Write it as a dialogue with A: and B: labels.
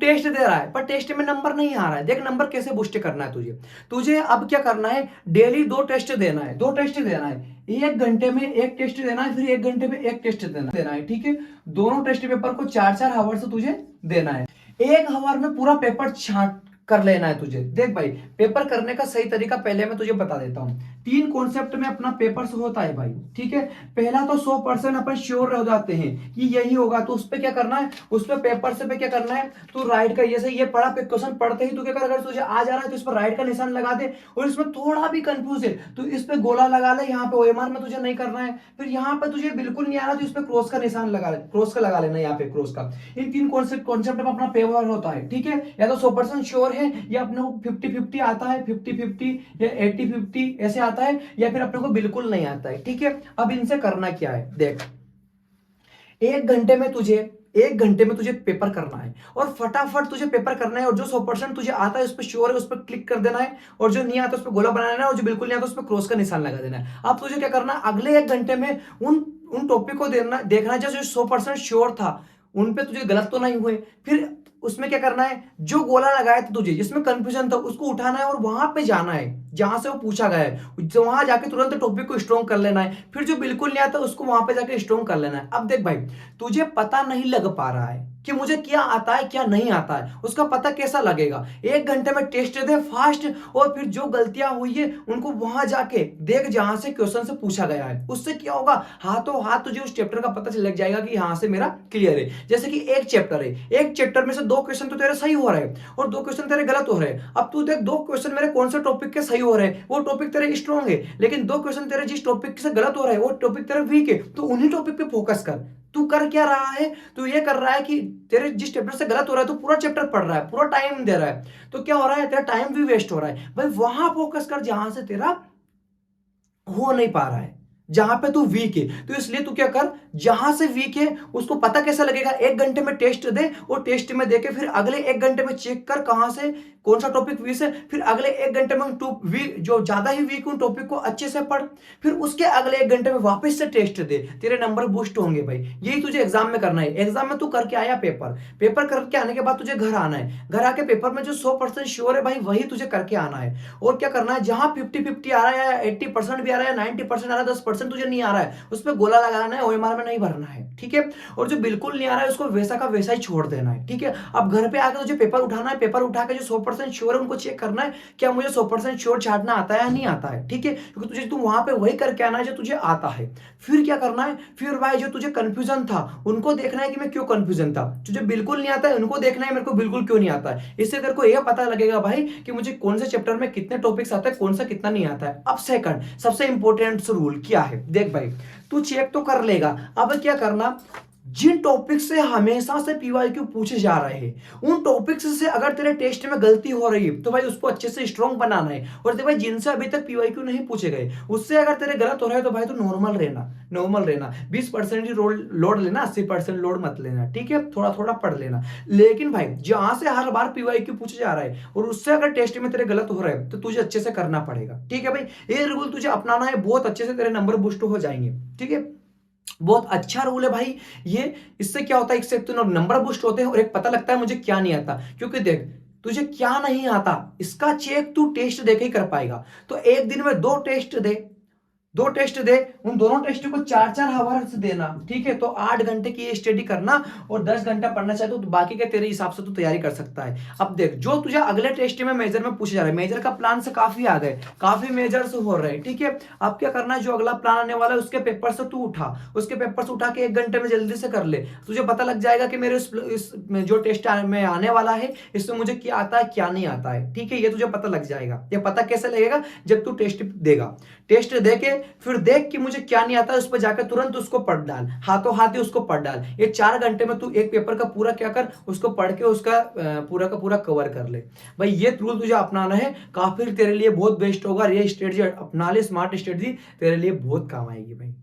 A: Test दे रहा है पर टेस्ट में नंबर नहीं आ रहा है। देख नंबर कैसे बूस्ट करना है तुझे। तुझे अब क्या करना है, डेली 2 टेस्ट देना है, 2 टेस्ट देना है। 1 घंटे में 1 टेस्ट देना है, फिर 1 घंटे में 1 टेस्ट देना है, ठीक है। दोनों टेस्ट पेपर को 4-4 आवर से तुझे देना है। 1 आवर में पूरा पेपर छांट कर लेना है तुझे। देख भाई, पेपर करने का सही तरीका पहले मैं तुझे बता देता हूँ। 3 कॉन्सेप्ट में अपना पेपर होता है भाई, ठीक है। पहला तो 100% अपन श्योर हो जाते हैं कि यही होगा, तो उस पर क्या करना है, उस पर पेपर से पे क्या करना है, तू राइट का जैसे ये पढ़ा क्वेश्चन पढ़ते ही तू क्या कर, अगर तुझे आ जा रहा है तो इस पर राइट का निशान लगा दे, और इसमें थोड़ा भी कंफ्यूज है तो इस पे गोला लगा ले। यहाँ पे OMR में तुझे नहीं करना है। फिर यहाँ पे तुझे बिल्कुल नहीं आ रहा तो इस पे क्रॉस का निशान लगा ले, क्रॉस का लगा लेना यहाँ पे, क्रॉस का। इन 3 कॉन्सेप्ट में अपना पेपर होता है, ठीक है। या तो 100% श्योर है, या अपने को 50-50 आता है, 50-50 या 80-50 ऐसे आता है, या फिर अपने को बिल्कुल नहीं आता है, ठीक है। अब इनसे करना क्या है, देख 1 घंटे में तुझे पेपर करना है, और फटाफट तुझे पेपर करना है। और जो 100% तुझे आता है उस पर श्योर है, उस पर क्लिक कर देना है, और जो नहीं आता उस पर गोला बनाना है, और जो बिल्कुल नहीं आता उस पर क्रॉस का निशान लगा देना है। अब तुझे क्या करना है, अगले 1 घंटे में उन टॉपिक को देखना है जो 100% श्योर था, उन पे तुझे गलत तो नहीं हुए। फिर उसमें क्या करना है, जो गोला लगाया था तुझे जिसमें कंफ्यूजन था उसको उठाना है, और वहां पे जाना है जहां से वो पूछा गया है, तो वहां जाके तुरंत टॉपिक को स्ट्रॉन्ग कर लेना है। फिर जो बिल्कुल नहीं आता उसको वहां पे जाके स्ट्रॉन्ग कर लेना है। अब देख भाई, तुझे पता नहीं लग पा रहा है कि मुझे क्या आता है क्या नहीं आता है, उसका पता कैसा लगेगा। 1 घंटे में टेस्ट दे फास्ट, और फिर जो गलतियां हुई है उनको वहां जाके देख जहां से क्वेश्चन से पूछा गया है। उससे क्या होगा, हाथों हाथ तुझे उस चैप्टर का पता लग जाएगा कि यहां से मेरा क्लियर है। जैसे कि एक चैप्टर है, एक चैप्टर में से 2 क्वेश्चन तो तेरे सही हो रहे हैं और 2 क्वेश्चन तेरे गलत हो रहे हैं। अब तू देख 2 क्वेश्चन मेरे कौन से टॉपिक के सही हो रहे हैं, वो टॉपिक तेरे स्ट्रॉन्ग है, लेकिन 2 क्वेश्चन तेरे जिस टॉपिक से गलत हो रहे हैं वो टॉपिक तेरे वीक है। तो उन्हीं टॉपिक पे फोकस कर। तू कर क्या रहा है, तू ये कर रहा है कि तेरे जिस चैप्टर से गलत हो रहा है तो पूरा चैप्टर पढ़ रहा है, पूरा टाइम दे रहा है, तो क्या हो रहा है, तेरा टाइम भी वेस्ट हो रहा है। भाई वहां फोकस कर जहां से तेरा हो नहीं पा रहा है, जहां पे तू वीक है। तो इसलिए तू क्या कर, जहां से वीक है उसको पता कैसा लगेगा, 1 घंटे में टेस्ट दे, और टेस्ट में देके फिर अगले 1 घंटे में चेक कर कहां से कौन सा टॉपिक वीक है। फिर अगले 1 घंटे में जो ज्यादा ही वीक उन टॉपिक को अच्छे से पढ़, फिर उसके अगले 1 घंटे में वापस से टेस्ट दे, तेरे नंबर बूस्ट होंगे भाई। यही तुझे एग्जाम में करना है। एग्जाम में तू करके आया पेपर करके आने के बाद तुझे घर आना है, घर आके पेपर में जो 100% श्योर है भाई वही तुझे करके आना है। और क्या करना है, जहां 50-50 आ रहा है, 80% भी आ रहा है, 90% आ रहा है, 10% तुझे नहीं आ रहा है, उस पर गोला लगाना है, OMR में नहीं भरना है, ठीक है। और जो बिल्कुल नहीं आ रहा है उसको वैसा का वैसा ही छोड़ देना है, ठीक है। अब घर पे आकर तुझे पेपर उठाना है, पेपर उठा के जो 100% श्योर है उनको चेक करना है, क्या मुझे 100% श्योर छाटना आता है या नहीं आता है, ठीक है। क्योंकि तुझे तू वहां पे वही करके आना है जो तुझे आता है। फिर क्या करना है, फिर भाई जो तुझे कंफ्यूजन था उनको देखना है कि मैं क्यों कंफ्यूजन था, तुझे बिल्कुल नहीं आता है उनको देखना है मेरे को बिल्कुल क्यों नहीं आता है। इससे तेरे को यह पता लगेगा भाई कि मुझे कौन से चैप्टर में कितने टॉपिक्स आता है, कौन सा कितना नहीं आता है। अब सेकंड सबसे इंपॉर्टेंट रूल क्या है, देख भाई तू चेक तो कर लेगा, अब क्या करना, जिन टॉपिक से हमेशा से PYQ पूछे जा रहे हैं उन टॉपिक्स से अगर तेरे टेस्ट में गलती हो रही है तो भाई उसको अच्छे से स्ट्रॉन्ग बनाना है। और भाई जिनसे अभी तक PYQ नहीं पूछे गए उससे अगर तेरे गलत हो रहा है तो भाई तो नॉर्मल रहना 20% ही लोड लेना, 80% लोड मत लेना, ठीक है। थोड़ा थोड़ा पढ़ लेना, लेकिन भाई जहां से हर बार PYQ पूछे जा रहा है और उससे अगर टेस्ट में तेरे गलत हो रहा है तो तुझे अच्छे से करना पड़ेगा, ठीक है भाई। ये रूल तुझे अपनाना है, बहुत अच्छे से तेरे नंबर बूस्ट हो जाएंगे, ठीक है। बहुत अच्छा रूल है भाई ये। इससे क्या होता है, एक से तो नंबर बूस्ट होते हैं और एक पता लगता है मुझे क्या नहीं आता। क्योंकि देख तुझे क्या नहीं आता इसका चेक तू टेस्ट देके ही कर पाएगा। तो एक दिन में 2 टेस्ट दे, 2 टेस्ट दे, उन दोनों टेस्ट को 4-4 आवर्स देना, ठीक है। तो 8 घंटे की स्टडी करना और 10 घंटा पढ़ना चाहते हो तो बाकी के तेरे हिसाब से तू तैयारी कर सकता है। अब देख जो तुझे अगले टेस्ट में मेजर में पूछा जा रहा है, मेजर का प्लान से काफी आ गए, काफी मेजर्स हो रहे हैं, ठीक है। अब क्या करना है, जो अगला प्लान आने वाला है उसके पेपर से तू उठा, उसके पेपर से उठा के 1 घंटे में जल्दी से कर ले। तुझे पता लग जाएगा कि मेरे इस जो टेस्ट में आने वाला है इसमें मुझे क्या आता है क्या नहीं आता है, ठीक है। ये तुझे पता लग जाएगा। ये पता कैसे लगेगा, जब तू टेस्ट देगा, टेस्ट देके फिर देख कि मुझे क्या नहीं आता, उस पर जाकर तुरंत उसको पढ़ डाल, हाथों हाथ ही उसको पढ़ डाल। ये 4 घंटे में तू एक पेपर का पूरा क्या कर, उसको पढ़ के उसका पूरा का पूरा कवर कर ले भाई। ये रूल तुझे अपनाना है, काफी तेरे लिए बहुत बेस्ट होगा। ये स्ट्रेटजी अपना ले, स्मार्ट स्ट्रेटजी तेरे लिए बहुत काम आएगी भाई।